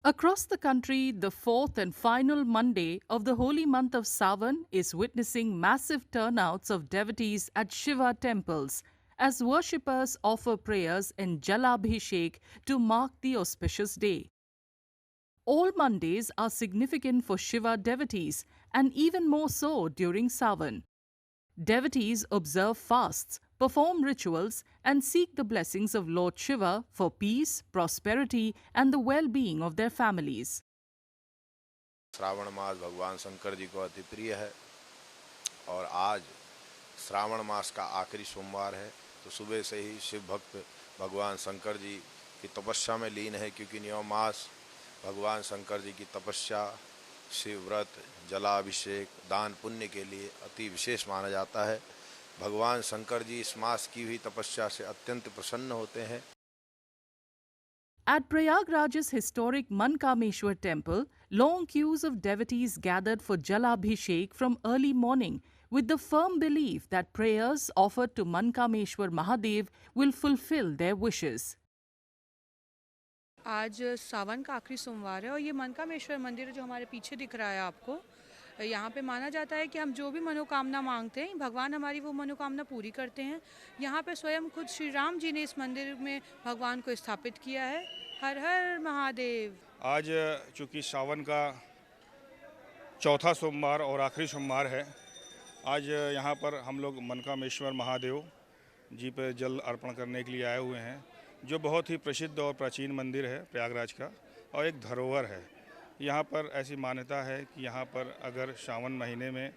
Across the country, the fourth and final Monday of the holy month of Sawan is witnessing massive turnouts of devotees at Shiva temples as worshippers offer prayers and Jalabhishek to mark the auspicious day. All Mondays are significant for Shiva devotees and even more so during Sawan. Devotees observe fasts, perform rituals, and seek the blessings of Lord Shiva for peace, prosperity, and the well being of their families. Shravan मास भगवान शंकर जी को अति प्रिय है और आज श्रावण मास का आखिरी सोमवार है, तो सुबह से ही शिव भक्त भगवान शंकर जी की तपस्या में लीन है, क्योंकि यह मास भगवान शंकर जी की तपस्या, शिव व्रत, जलाभिषेक, दान पुण्य के लिए अति विशेष माना जाता है। भगवान शंकर जी इस मास की हुई तपस्या से अत्यंत प्रसन्न होते हैं। At Prayagraj's historic Mankameshwar temple, long queues of devotees gathered for Jalabhishek from early morning with the firm belief that prayers offered to Mankameshwar Mahadev will fulfill their wishes. आज सावन का आखिरी सोमवार है और ये मनकामेश्वर मंदिर जो हमारे पीछे दिख रहा है आपको, यहाँ पे माना जाता है कि हम जो भी मनोकामना मांगते हैं भगवान हमारी वो मनोकामना पूरी करते हैं। यहाँ पे स्वयं खुद श्री राम जी ने इस मंदिर में भगवान को स्थापित किया है। हर हर महादेव। आज चूँकि सावन का चौथा सोमवार और आखिरी सोमवार है, आज यहाँ पर हम लोग मनकामेश्वर महादेव जी पर जल अर्पण करने के लिए आए हुए हैं, जो बहुत ही प्रसिद्ध और प्राचीन मंदिर है प्रयागराज का और एक धरोहर है। यहाँ पर ऐसी मान्यता है कि यहाँ पर अगर सावन महीने में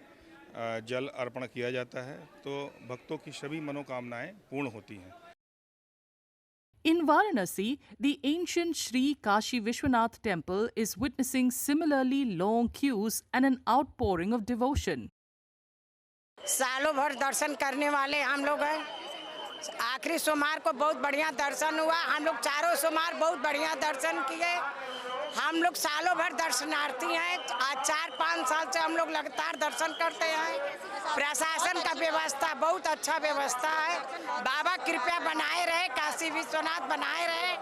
जल अर्पण किया जाता है तो भक्तों की सभी मनोकामनाएं पूर्ण होती हैं। In Varanasi, the ancient Sri Kashi Vishwanath temple is witnessing similarly long queues and an outpouring of devotion. सालों भर दर्शन करने वाले हम लोग हैं। आखिरी सोमवार को बहुत बढ़िया दर्शन हुआ। हम लोग चारों सोमवार बहुत बढ़िया दर्शन किए। हम लोग सालों भर दर्शनार्थी हैं। आज 4-5 साल से हम लोग लगातार दर्शन करते हैं। प्रशासन का व्यवस्था बहुत अच्छा व्यवस्था है। बाबा कृपया बनाए रहे, काशी विश्वनाथ बनाए रहे।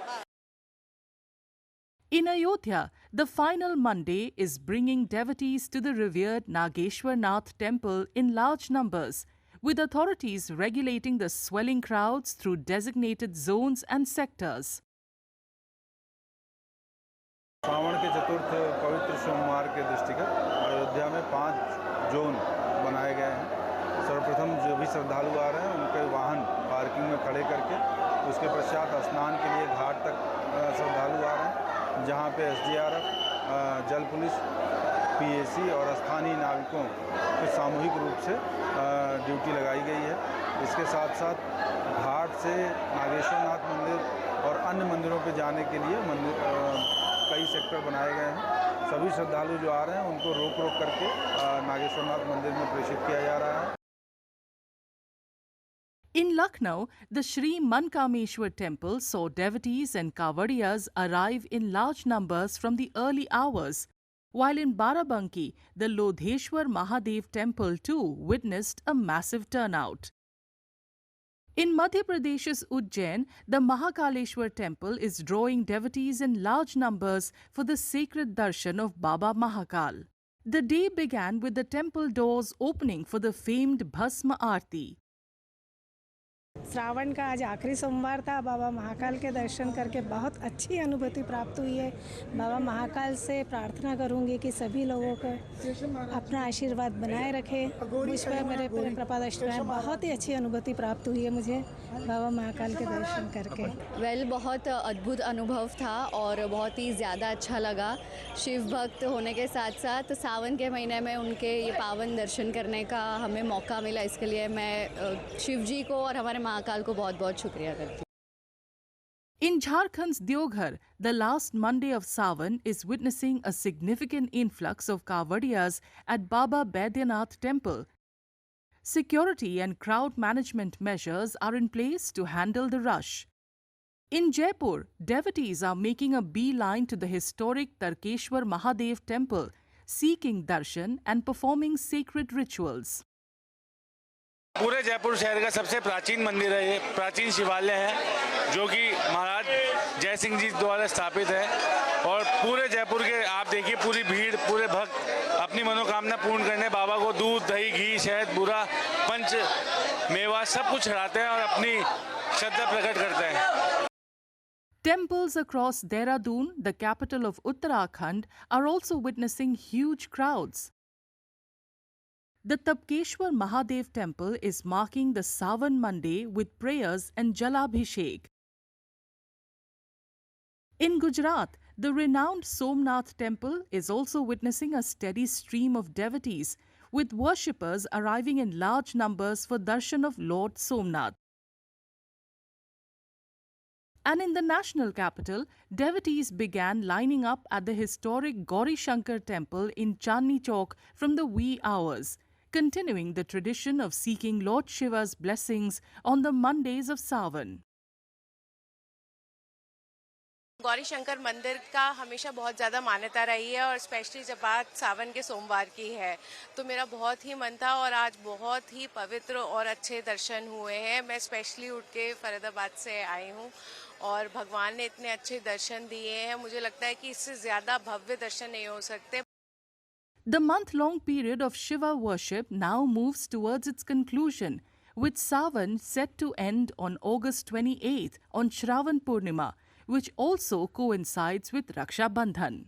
In Ayodhya, the final Monday is bringing devotees to the revered Nageshwar Nath temple in large numbers, with authorities regulating the swelling crowds through designated zones and sectors. सावन के चतुर्थ पवित्र सोमवार के दृष्टिगत अयोध्या में 5 जोन बनाए गए हैं। सर्वप्रथम जो भी श्रद्धालु आ रहे हैं उनके वाहन पार्किंग में खड़े करके उसके पश्चात स्नान के लिए घाट तक श्रद्धालु आ रहे हैं, जहां पे एसडीआरएफ, जल पुलिस, पीएसी और स्थानीय नाविकों की सामूहिक रूप से ड्यूटी लगाई गई है। इसके साथ साथ घाट से नागेश्वर नाथ मंदिर और अन्य मंदिरों पर जाने के लिए कई सेक्टर बनाए गए हैं। सभी श्रद्धालु जो आ रहे हैं उनको रोक करके नागेश्वर नाथ मंदिर में प्रेषित किया जा रहा है। In Lucknow, the Sri Mankameshwar temple saw devotees and Kawadiyas arrive in large numbers from the early hours, while in Barabanki, the Lodheshwar Mahadev temple too witnessed a massive turnout. In Madhya Pradesh's Ujjain, the Mahakaleshwar temple is drawing devotees in large numbers for the sacred darshan of Baba Mahakal. The day began with the temple doors opening for the famed Bhasma Aarti. Shravan का आज आखिरी सोमवार था। बाबा महाकाल के दर्शन करके बहुत अच्छी अनुभूति प्राप्त हुई है। बाबा महाकाल से प्रार्थना करूंगी कि सभी लोगों को अपना आशीर्वाद बनाए रखें। मुझ पर मेरे पर कृपा दृष्टि में बहुत ही अच्छी अनुभूति प्राप्त हुई है मुझे बाबा महाकाल के दर्शन करके। बहुत अद्भुत अनुभव था और बहुत ही ज़्यादा अच्छा लगा। शिव भक्त होने के साथ साथ सावन के महीने में उनके ये पावन दर्शन करने का हमें मौका मिला। इसके लिए मैं शिव जी को और हमारे महाकाल को बहुत-बहुत शुक्रिया करती हूँ। In Jharkhand's Deoghar, the last Monday of Sawan is witnessing a significant influx of Kawadiyas at Baba Baidyanath temple. Security and crowd management measures are in place to handle the rush. In Jaipur, devotees are making a beeline to the historic Tarkeshwar Mahadev temple, seeking darshan and performing sacred rituals. पूरे जयपुर शहर का सबसे प्राचीन मंदिर है। ये प्राचीन शिवालय है जो कि महाराज जय सिंह जी द्वारा स्थापित है और पूरे जयपुर के आप देखिए पूरी भीड़, पूरे भक्त अपनी मनोकामना पूर्ण करने बाबा को दूध, दही, घी, शहद, बूरा, पंच मेवा सब कुछ चढ़ाते हैं और अपनी श्रद्धा प्रकट करते हैं। Temples across Dehradun, the capital of Uttarakhand, are also witnessing huge crowds. The Tapkeshwar Mahadev temple is marking the Sawan Monday with prayers and Jalabhishek. In Gujarat, the renowned Somnath temple is also witnessing a steady stream of devotees, with worshippers arriving in large numbers for darshan of Lord Somnath. And in the national capital, devotees began lining up at the historic Gauri Shankar temple in Chandni Chowk from the wee hours, continuing the tradition of seeking Lord Shiva's blessings on the Mondays of Sawan. Gauri Shankar मंदिर का हमेशा बहुत ज़्यादा मान्यता रही है और specially जब बात सावन के सोमवार की है तो मेरा बहुत ही मन था और आज बहुत ही पवित्र और अच्छे दर्शन हुए हैं। मैं स्पेशली उठ के फरीदाबाद से आई हूँ और भगवान ने इतने अच्छे दर्शन दिए हैं, मुझे लगता है कि इससे ज़्यादा भव्य दर्शन नहीं हो सकते। The month-long period of Shiva worship now moves towards its conclusion, with Sawan set to end on August 28th on Shravan Purnima, which also coincides with Raksha Bandhan.